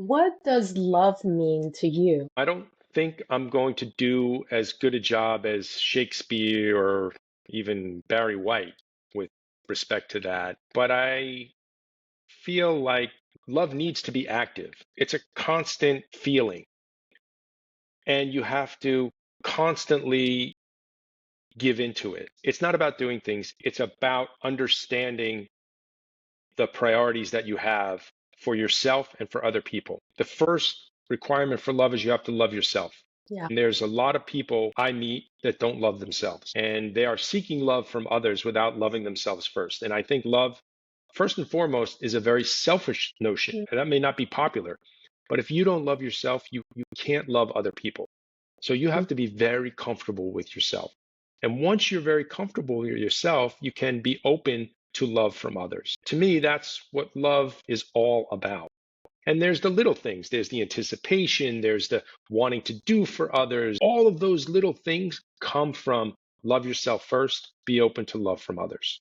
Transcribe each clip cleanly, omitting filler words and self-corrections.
What does love mean to you? I don't think I'm going to do as good a job as Shakespeare or even Barry White with respect to that. But I feel like love needs to be active. It's a constant feeling, and you have to constantly give into it. It's not about doing things, it's about understanding the priorities that you have for yourself and for other people. The first requirement for love is you have to love yourself. Yeah. And there's a lot of people I meet that don't love themselves, and they are seeking love from others without loving themselves first. And I think love, first and foremost, is a very selfish notion. Mm. And that may not be popular, but if you don't love yourself, you can't love other people. So you have to be very comfortable with yourself. And once you're very comfortable with yourself, you can be open to love from others. To me, that's what love is all about. And there's the little things. There's the anticipation, there's the wanting to do for others. All of those little things come from love yourself first, be open to love from others.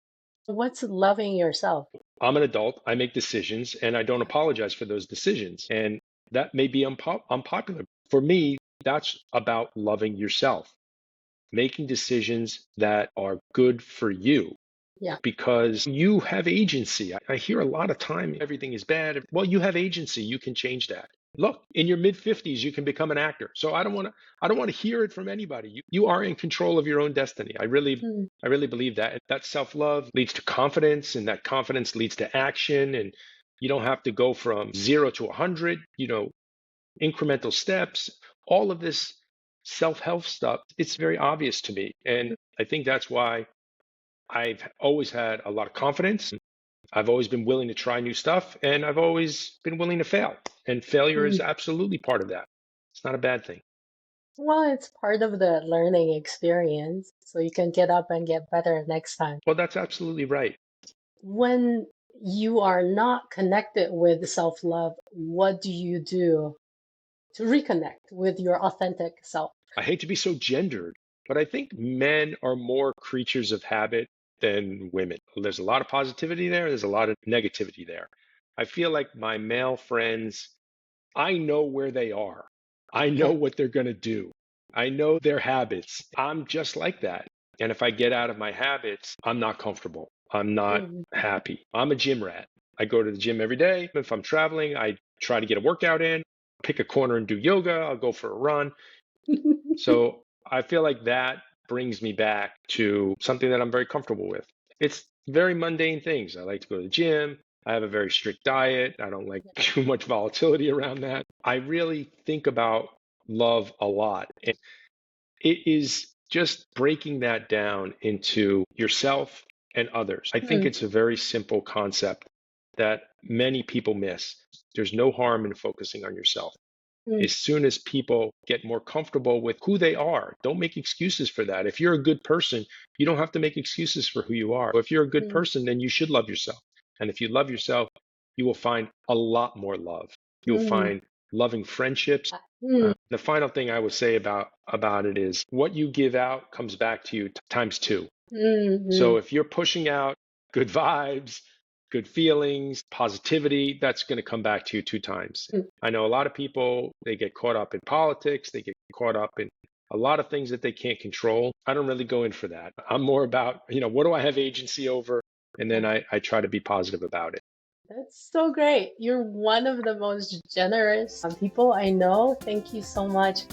What's loving yourself? I'm an adult, I make decisions, and I don't apologize for those decisions. And that may be unpopular. For me, that's about loving yourself, making decisions that are good for you Yeah. because you have agency. I hear a lot of time everything is bad. Well, you have agency. You can change that. Look, in your mid 50s, you can become an actor. So I don't want to hear it from anybody. You are in control of your own destiny. Mm. I really believe that. That self-love leads to confidence, and that confidence leads to action. And you don't have to go from 0 to 100, incremental steps, all of this self-help stuff. It's very obvious to me. And I think that's why I've always had a lot of confidence. I've always been willing to try new stuff, and I've always been willing to fail. And failure is Mm. absolutely part of that. It's not a bad thing. Well, it's part of the learning experience, so you can get up and get better next time. Well, that's absolutely right. When you are not connected with self-love, what do you do to reconnect with your authentic self? I hate to be so gendered, but I think men are more creatures of habit than women. There's a lot of positivity there, there's a lot of negativity there. I feel like my male friends, I know where they are. I know Okay. what they're going to do. I know their habits. I'm just like that. And if I get out of my habits, I'm not comfortable. I'm not Mm. happy. I'm a gym rat. I go to the gym every day. If I'm traveling, I try to get a workout in, pick a corner and do yoga. I'll go for a run. So I feel like that brings me back to something that I'm very comfortable with. It's very mundane things. I like to go to the gym. I have a very strict diet. I don't like too much volatility around that. I really think about love a lot. And it is just breaking that down into yourself and others. I think Mm. it's a very simple concept that many people miss. There's no harm in focusing on yourself. Mm. As soon as people get more comfortable with who they are, don't make excuses for that. If you're a good person, you don't have to make excuses for who you are. If you're a good Mm. person, then you should love yourself. And if you love yourself, you will find a lot more love. You'll Mm. find loving friendships. Mm. The final thing I would say about it is what you give out comes back to you times two. So Mm. if you're pushing out good vibes, good feelings, positivity, that's going to come back to you two times. Mm. I know a lot of people, they get caught up in politics, they get caught up in a lot of things that they can't control. I don't really go in for that. I'm more about, what do I have agency over? And then Yeah. I try to be positive about it. That's so great. You're one of the most generous people I know. Thank you so much